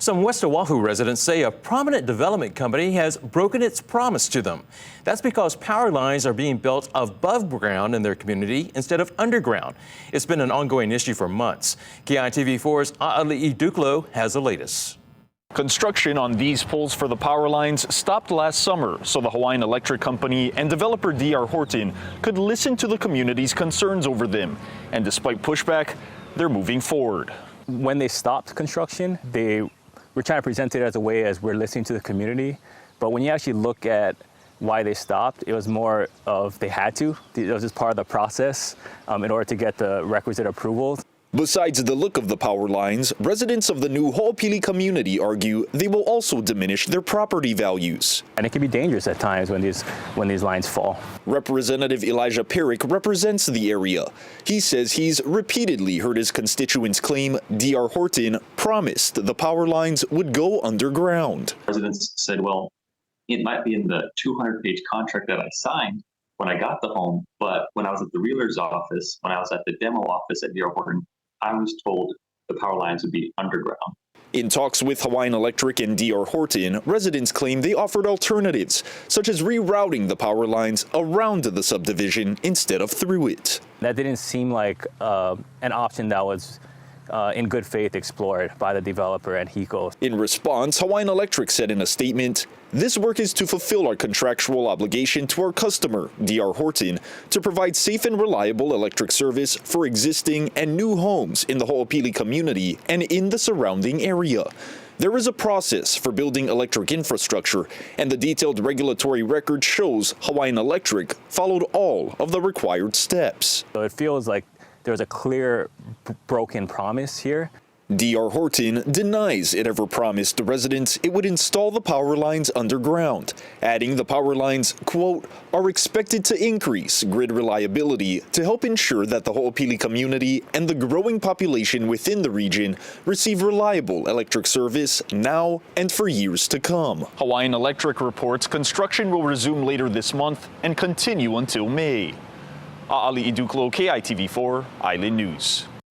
Some West Oahu residents say a prominent development company has broken its promise to them. That's because power lines are being built above ground in their community instead of underground. It's been an ongoing issue for months. KITV4's A'ali'i Duklo has the latest. Construction on these poles for the power lines stopped last summer, so the Hawaiian Electric Company and developer D.R. Horton could listen to the community's concerns over them. And despite pushback, they're moving forward. When they stopped construction, we're trying to present it as a way as we're listening to the community. But when you actually look at why they stopped, it was more of they had to. It was just part of the process in order to get the requisite approvals. Besides the look of the power lines, residents of the new Ho'opili community argue they will also diminish their property values. And it can be dangerous at times when these lines fall. Representative Elijah Perrick represents the area. He says he's repeatedly heard his constituents claim D.R. Horton promised the power lines would go underground. Residents said, well, it might be in the 200-page contract that I signed when I got the home, but when I was at the realtor's office, when I was at the demo office at D.R. Horton, I was told the power lines would be underground. In talks with Hawaiian Electric and D.R. Horton, residents claim they offered alternatives, such as rerouting the power lines around the subdivision instead of through it. That didn't seem like an option that was in good faith explored by the developer and HECO. In response, Hawaiian Electric said in a statement, "This work is to fulfill our contractual obligation to our customer, D.R. Horton, to provide safe and reliable electric service for existing and new homes in the Ho'opili community and in the surrounding area. There is a process for building electric infrastructure, and the detailed regulatory record shows Hawaiian Electric followed all of the required steps." So it feels like there's a clear broken promise here. D.R. Horton denies it ever promised the residents it would install the power lines underground, adding the power lines, quote, are expected to increase grid reliability to help ensure that the Ho'opili community and the growing population within the region receive reliable electric service now and for years to come. Hawaiian Electric reports construction will resume later this month and continue until May. A'ali'i Duklo, KITV4 Island News.